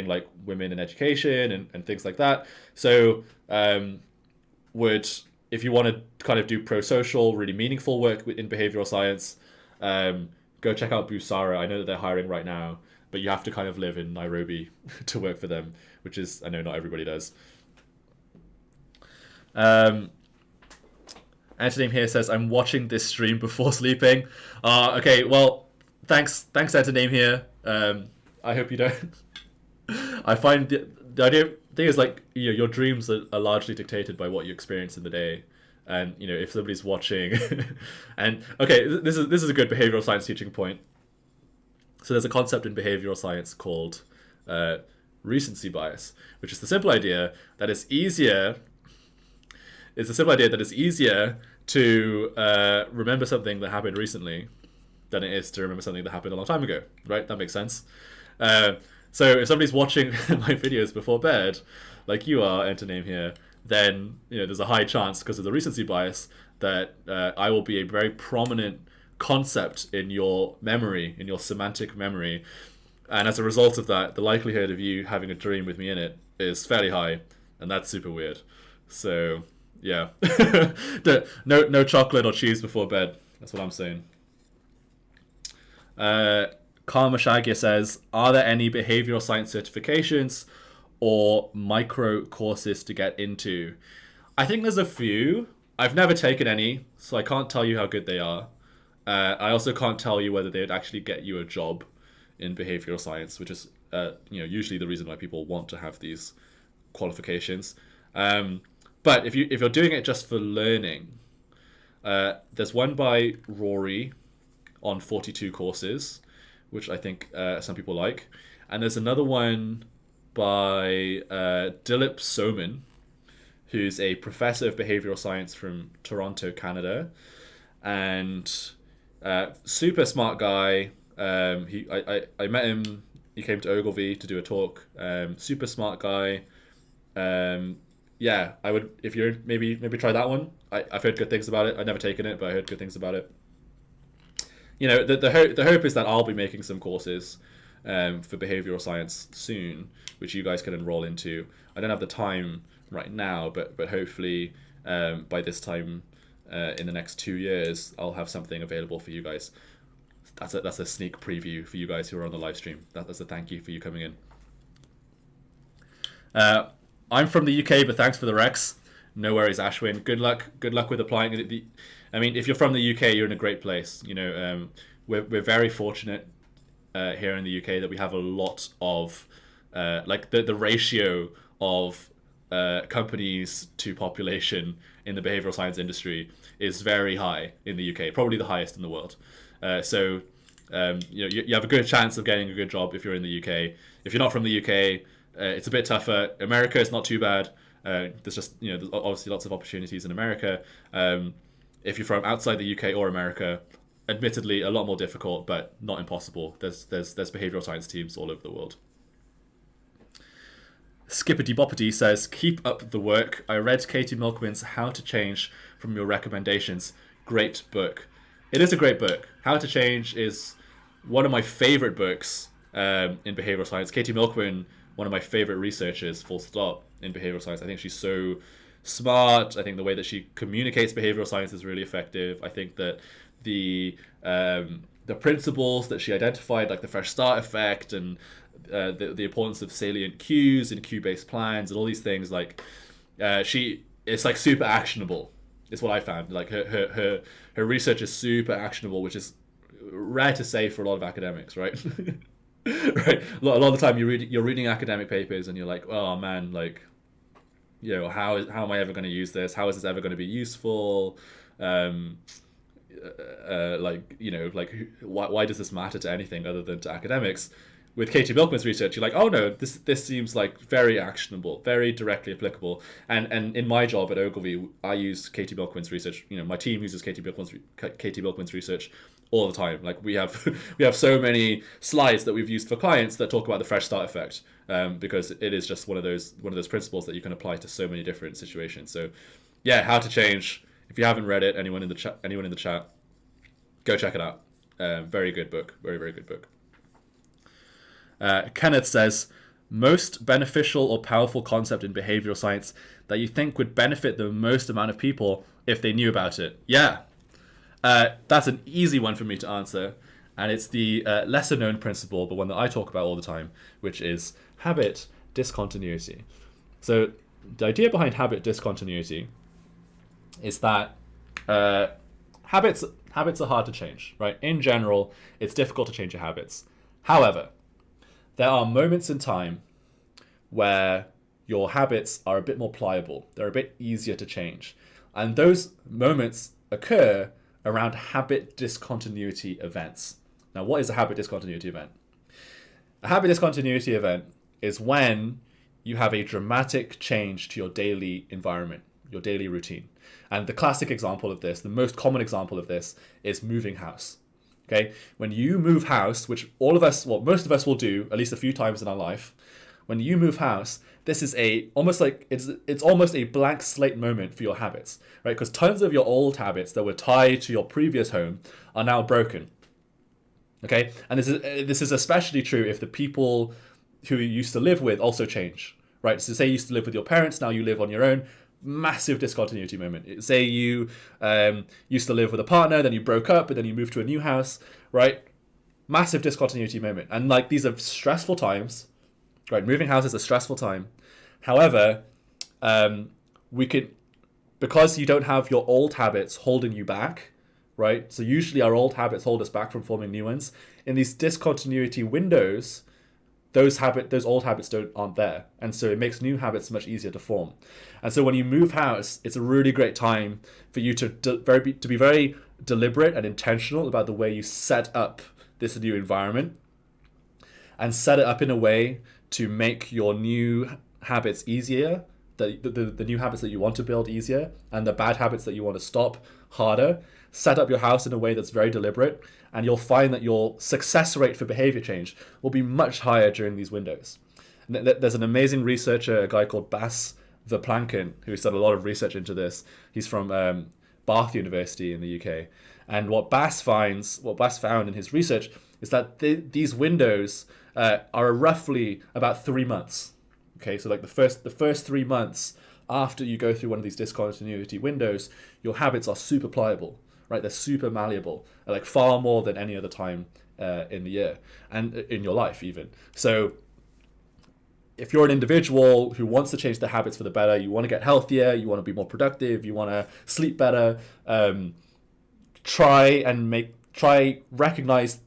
Speaker 1: like women in education and things like that. So if you want to kind of do pro-social, really meaningful work in behavioral science, go check out Busara. I know that they're hiring right now, but you have to kind of live in Nairobi to work for them, which is, I know not everybody does. Antonym here says, "I'm watching this stream before sleeping." Okay, well, thanks Antonym here. I hope you don't. I find the thing is, like, your dreams are largely dictated by what you experience in the day, and if somebody's watching, and okay, this is a good behavioral science teaching point. So there's a concept in behavioral science called recency bias, which is the simple idea that it's easier. It's a simple idea that it's easier to remember something that happened recently than it is to remember something that happened a long time ago, right? That makes sense. So if somebody's watching my videos before bed, like you are, enter name here, then there's a high chance, because of the recency bias, that I will be a very prominent concept in your memory, in your semantic memory. And as a result of that, the likelihood of you having a dream with me in it is fairly high, and that's super weird. So yeah, no chocolate or cheese before bed. That's what I'm saying. Karma Shagia says, "Are there any behavioral science certifications or micro courses to get into?" I think there's a few. I've never taken any, so I can't tell you how good they are. I also can't tell you whether they would actually get you a job in behavioral science, which is usually the reason why people want to have these qualifications. But if you're doing it just for learning, there's one by Rory on 42 courses, which I think some people like, and there's another one by Dilip Soman, who's a professor of behavioral science from Toronto, Canada, and super smart guy. I met him. He came to Ogilvy to do a talk. Super smart guy. Yeah, I would, if you're maybe try that one. I've heard good things about it. I've never taken it, but I heard good things about it. The hope is that I'll be making some courses for behavioral science soon, which you guys can enroll into. I don't have the time right now, but hopefully by this time in the next 2 years, I'll have something available for you guys. That's a sneak preview for you guys who are on the live stream. That's a thank you for you coming in. I'm from the UK, but thanks for the Rex. No worries, Ashwin. Good luck. Good luck with applying. I mean, if you're from the UK, you're in a great place. We're very fortunate here in the UK that we have a lot of like the ratio of companies to population in the behavioral science industry is very high in the UK, probably the highest in the world. So you have a good chance of getting a good job if you're in the UK. If you're not from the UK, it's a bit tougher. America is not too bad. There's just there's obviously lots of opportunities in America. If you're from outside the UK or America, admittedly a lot more difficult, but not impossible. There's behavioral science teams all over the world. Skippity Boppity says, keep up the work. I read Katie Milkwin's How to Change from your recommendations. Great book. It is a great book. How to Change is one of my favorite books in behavioral science. Katie Milkwin, one of my favorite researchers, full stop, in behavioral science. I think she's so smart. I think the way that she communicates behavioral science is really effective. I think that the principles that she identified, like the fresh start effect and the importance of salient cues and cue-based plans and all these things, like it's like super actionable. Is what I found. Like her research is super actionable, which is rare to say for a lot of academics, right? Right. A lot of the time you're reading academic papers and you're like, oh man, like, how am I ever going to use this? How is this ever going to be useful? Why does this matter to anything other than to academics? With Katie Milkwin's research, you're like, oh no, this seems like very actionable, very directly applicable. And in my job at Ogilvy, I use Katie Milkwin's research. My team uses Katie Milkwin's research all the time. Like we have so many slides that we've used for clients that talk about the fresh start effect, because it is just one of those principles that you can apply to so many different situations. So yeah, How to Change. If you haven't read it, anyone in the chat, go check it out. Very good book. Very, very good book. Kenneth says, most beneficial or powerful concept in behavioral science that you think would benefit the most amount of people if they knew about it. Yeah, that's an easy one for me to answer. And it's the lesser known principle, but one that I talk about all the time, which is habit discontinuity. So the idea behind habit discontinuity is that habits are hard to change, right? In general, it's difficult to change your habits. However, there are moments in time where your habits are a bit more pliable. They're a bit easier to change. And those moments occur around habit discontinuity events. Now, what is a habit discontinuity event? A habit discontinuity event is when you have a dramatic change to your daily environment, your daily routine. And the classic example of this, the most common example of this, is moving house. Okay, when you move house, which most of us will do at least a few times in our life, when you move house, this is almost a blank slate moment for your habits, right? Because tons of your old habits that were tied to your previous home are now broken. Okay, and this is especially true if the people who you used to live with also change, right? So say you used to live with your parents, now you live on your own. Massive discontinuity moment. Say you used to live with a partner, then you broke up, but then you moved to a new house, right? Massive discontinuity moment. And like these are stressful times, right? Moving house is a stressful time. However, because you don't have your old habits holding you back, right? So usually our old habits hold us back from forming new ones. In these discontinuity windows, those old habits aren't there, and so it makes new habits much easier to form. And so when you move house, it's a really great time for you to be very deliberate and intentional about the way you set up this new environment, and set it up in a way to make your new habits easier, the new habits that you want to build easier, and the bad habits that you want to stop harder. Set up your house in a way that's very deliberate, and you'll find that your success rate for behavior change will be much higher during these windows. There's an amazing researcher, a guy called Bas Verplanken, who's done a lot of research into this. He's from Bath University in the UK. And what Bas found in his research is that these windows are roughly about 3 months. Okay, so like the first 3 months after you go through one of these discontinuity windows, your habits are super pliable, right? They're super malleable, like far more than any other time in the year and in your life even. So if you're an individual who wants to change their habits for the better, you want to get healthier, you want to be more productive, you want to sleep better, recognize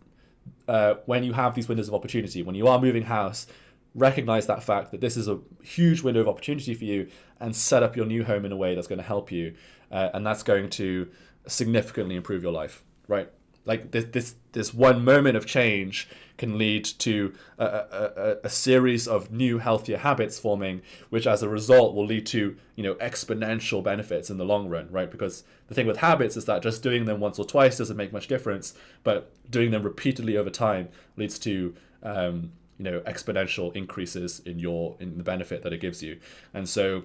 Speaker 1: when you have these windows of opportunity, when you are moving house, recognize that fact that this is a huge window of opportunity for you, and set up your new home in a way that's going to help you, and that's going to significantly improve your life, right? Like this one moment of change can lead to a series of new, healthier habits forming, which as a result will lead to, exponential benefits in the long run, right? Because the thing with habits is that just doing them once or twice doesn't make much difference, but doing them repeatedly over time leads to exponential increases in the benefit that it gives you. And so,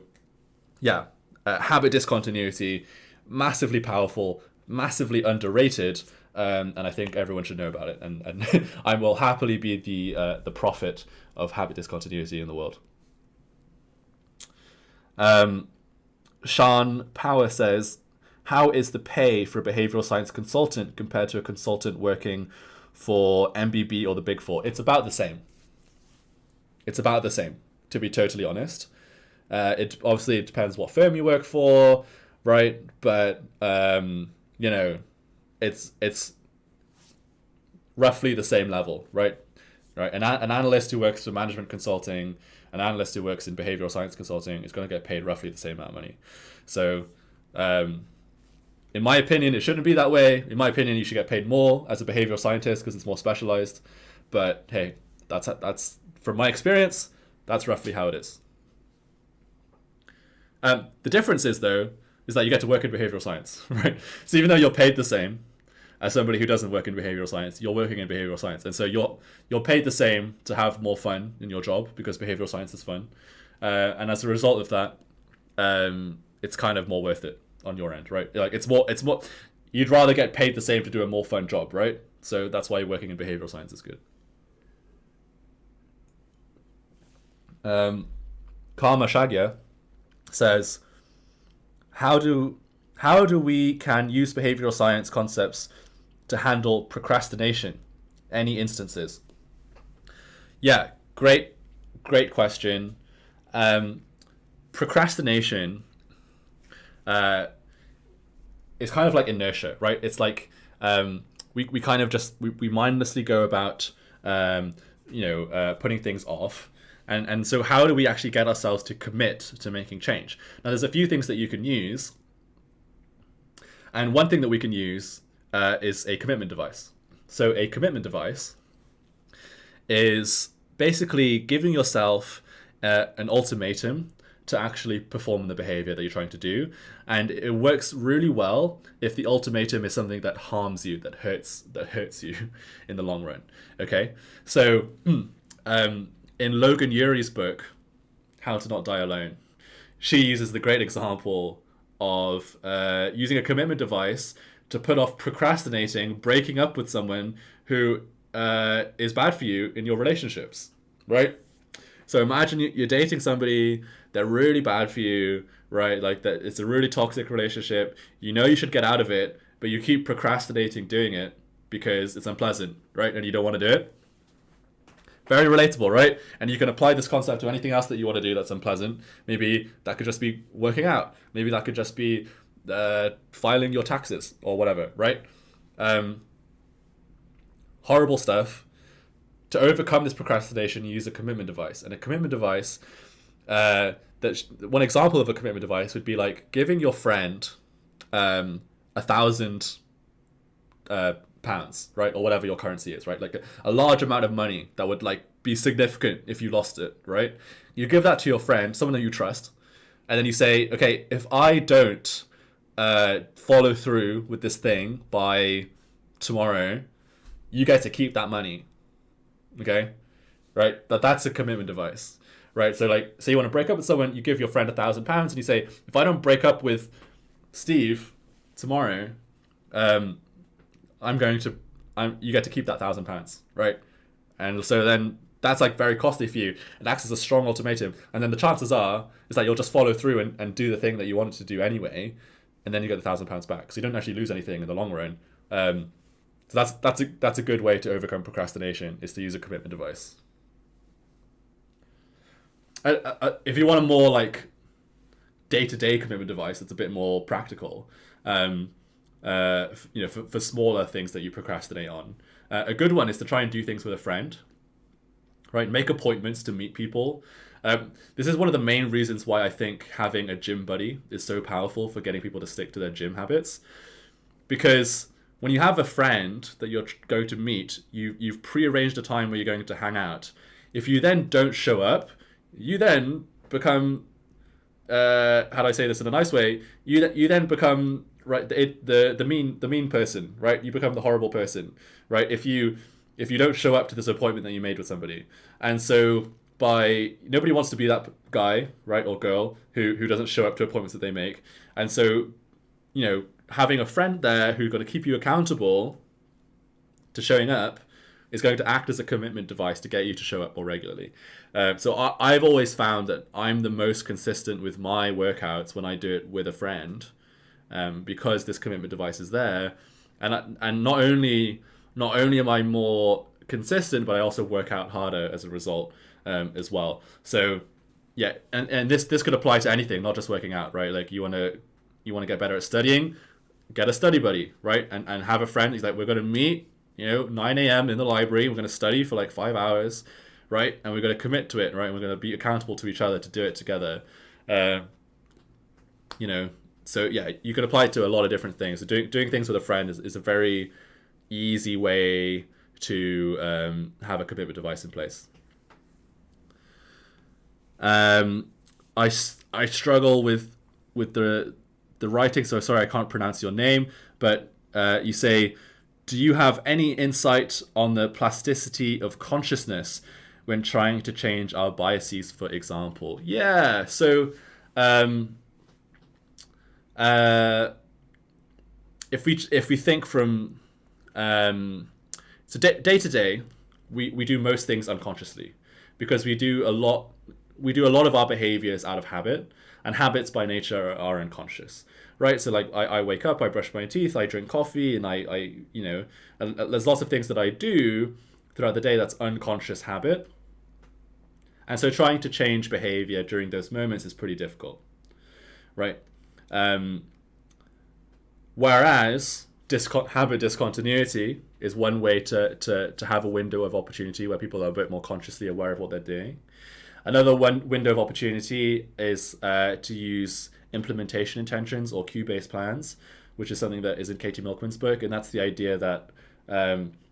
Speaker 1: habit discontinuity, massively powerful, massively underrated. And I think everyone should know about it. And I will happily be the prophet of habit discontinuity in the world. Sean Power says, how is the pay for a behavioral science consultant compared to a consultant working for MBB or the Big Four? It's about the same. To be totally honest. It obviously depends what firm you work for, right? But it's roughly the same level, right? An analyst who works for management consulting, an analyst who works in behavioral science consulting is going to get paid roughly the same amount of money. So, in my opinion, it shouldn't be that way. In my opinion, you should get paid more as a behavioral scientist because it's more specialized. But hey, that's from my experience, that's roughly how it is. The difference is that you get to work in behavioral science, right? So even though you're paid the same as somebody who doesn't work in behavioral science, you're working in behavioral science, and so you're paid the same to have more fun in your job because behavioral science is fun, and as a result of that, it's kind of more worth it on your end, right? Like it's more. You'd rather get paid the same to do a more fun job, right? So that's why working in behavioral science is good. Karma Shagya says, how do we can use behavioral science concepts to handle procrastination? Any instances? Yeah, great question. Procrastination is kind of like inertia, right? It's like we kind of just we mindlessly go about putting things off. And so how do we actually get ourselves to commit to making change? Now, there's a few things that you can use. And one thing that we can use is a commitment device. So a commitment device is basically giving yourself an ultimatum to actually perform the behavior that you're trying to do. And it works really well if the ultimatum is something that harms you, that hurts you in the long run. Okay? So in Logan Urie's book, How to Not Die Alone, she uses the great example of using a commitment device to put off procrastinating, breaking up with someone who is bad for you in your relationships, right? So imagine you're dating somebody, they're really bad for you, right? Like that, it's a really toxic relationship. You know you should get out of it, but you keep procrastinating doing it because it's unpleasant, right? And you don't want to do it. Very relatable, right? And you can apply this concept to anything else that you want to do that's unpleasant. Maybe that could just be working out. Maybe that could just be filing your taxes or whatever, right? Horrible stuff. To overcome this procrastination, you use a commitment device. And a commitment device, one example of a commitment device would be like giving your friend £1,000 pounds, right? Or whatever your currency is, right? Like a large amount of money that would like be significant if you lost it, right? You give that to your friend, someone that you trust, and then you say, okay, if I don't follow through with this thing by tomorrow, you get to keep that money. Okay? Right? That's a commitment device. Right? So like, say you want to break up with someone, you give your friend £1,000 and you say, if I don't break up with Steve tomorrow, you get to keep that £1,000, right? And so then that's like very costly for you. It acts as a strong ultimatum. And then the chances are is that you'll just follow through and do the thing that you wanted to do anyway, and then you get the £1,000 back. So you don't actually lose anything in the long run. So that's a good way to overcome procrastination, is to use a commitment device. If you want a more like day-to-day commitment device that's a bit more practical, for smaller things that you procrastinate on, a good one is to try and do things with a friend, right? Make appointments to meet people. This is one of the main reasons why I think having a gym buddy is so powerful for getting people to stick to their gym habits. Because when you have a friend that you're going to meet, you've prearranged a time where you're going to hang out. If you then don't show up, you then become, how do I say this in a nice way? You then become right the mean person, right? You become the horrible person, right? If you don't show up to this appointment that you made with somebody, and so nobody wants to be that guy, right, or girl who doesn't show up to appointments that they make, and so having a friend there who's going to keep you accountable to showing up is going to act as a commitment device to get you to show up more regularly. So I've always found that I'm the most consistent with my workouts when I do it with a friend, because this commitment device is there, and not only am I more consistent, but I also work out harder as a result, as well. So yeah, and this could apply to anything, not just working out, right? Like you want to get better at studying, get a study buddy, right? And have a friend. He's like, we're going to meet 9 a.m. in the library. We're going to study for like 5 hours, right? And we're going to commit to it, right? And we're going to be accountable to each other to do it together. So yeah, you can apply it to a lot of different things. So doing things with a friend is a very easy way to have a commitment device in place. I struggle with the writing, so sorry I can't pronounce your name, but you say, do you have any insight on the plasticity of consciousness when trying to change our biases, for example? Yeah, so if we think from so day to day, we do most things unconsciously, because we do a lot of our behaviors out of habit, and habits by nature are unconscious, right? So like I wake up, I brush my teeth, I drink coffee, and I and there's lots of things that I do throughout the day that's unconscious habit. And so trying to change behavior during those moments is pretty difficult, right? Whereas habit discontinuity is one way to have a window of opportunity where people are a bit more consciously aware of what they're doing. Another one window of opportunity is to use implementation intentions or cue-based plans, which is something that is in Katie Milkman's book. And that's the idea that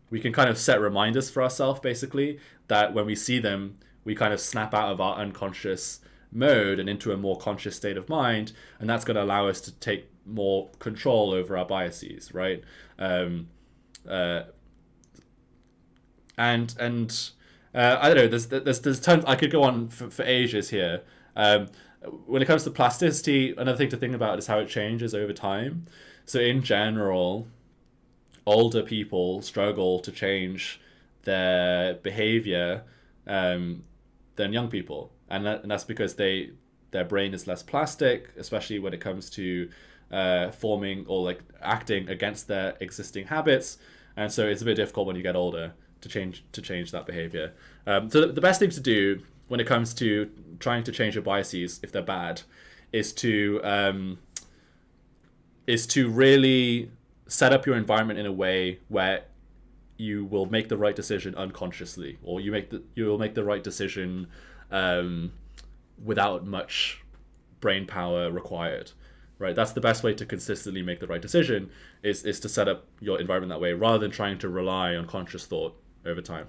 Speaker 1: we can kind of set reminders for ourselves, basically, that when we see them, we kind of snap out of our unconscious mode and into a more conscious state of mind. And that's going to allow us to take more control over our biases, right? I don't know. There's tons. I could go on for ages here. When it comes to plasticity, another thing to think about is how it changes over time. So in general, older people struggle to change their behavior than young people, and that's because their brain is less plastic, especially when it comes to forming or like acting against their existing habits, and so it's a bit difficult when you get older to change that behavior. So the best thing to do when it comes to trying to change your biases, if they're bad, is to really set up your environment in a way where you will make the right decision unconsciously, or you will make the right decision without much brain power required. Right, that's the best way to consistently make the right decision, is to set up your environment that way, rather than trying to rely on conscious thought over time.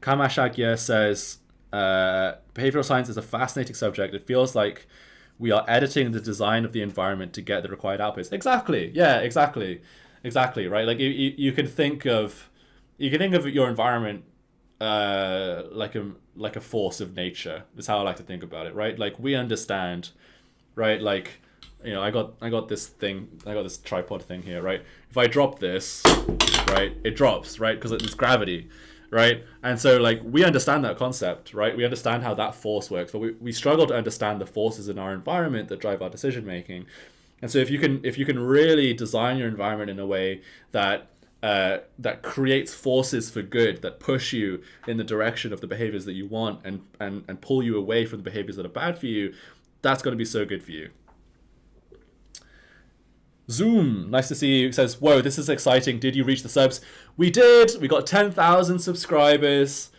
Speaker 1: Kamashagya says, behavioral science is a fascinating subject. It feels like we are editing the design of the environment to get the required outputs. Exactly. Yeah, exactly. Right. Like you can think of your environment like a force of nature. Is how I like to think about it. Right. Like we understand, right? Like, I got this tripod thing here, right? If I drop this, right, it drops, right? Because it's gravity, right? And so like we understand that concept, right? We understand how that force works, but we struggle to understand the forces in our environment that drive our decision making. And so if you can really design your environment in a way that that creates forces for good, that push you in the direction of the behaviors that you want, and pull you away from the behaviors that are bad for you, that's going to be so good for you. Zoom, nice to see you, says, whoa, this is exciting. Did you reach the subs? We did. We got 10,000 subscribers.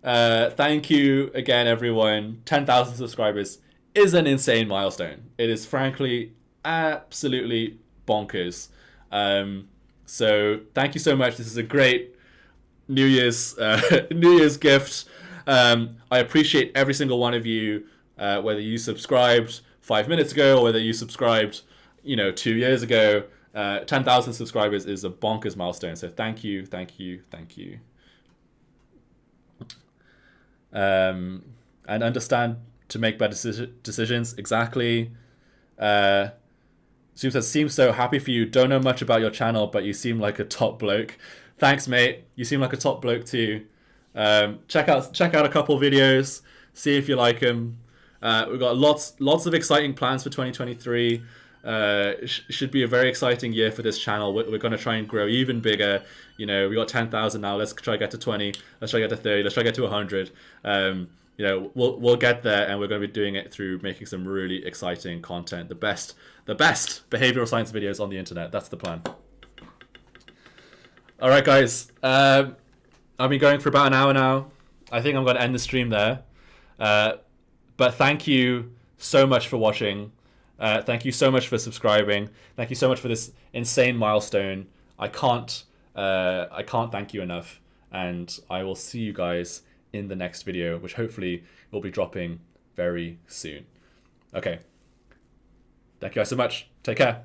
Speaker 1: Thank you again, everyone. 10,000 subscribers is an insane milestone. It is frankly absolutely bonkers. So thank you so much. This is a great New Year's New Year's gift. I appreciate every single one of you, whether you subscribed 5 minutes ago or whether you subscribed 2 years ago. 10,000 subscribers is a bonkers milestone. So thank you. And understand to make better decisions. Exactly. Zoom says, seems so happy for you. Don't know much about your channel, but you seem like a top bloke. Thanks, mate. You seem like a top bloke too. Check out a couple videos. See if you like them. We've got lots of exciting plans for 2023. Should be a very exciting year for this channel. We're going to try and grow even bigger. We got 10,000 now. Let's try to get to 20. Let's try to get to 30. Let's try to get to 100. We'll get there, and we're going to be doing it through making some really exciting content. The best behavioral science videos on the internet. That's the plan. All right, guys. I've been going for about an hour now. I think I'm going to end the stream there. But thank you so much for watching. Thank you so much for subscribing. Thank you so much for this insane milestone. I can't thank you enough. And I will see you guys in the next video, which hopefully will be dropping very soon. Okay. Thank you guys so much. Take care.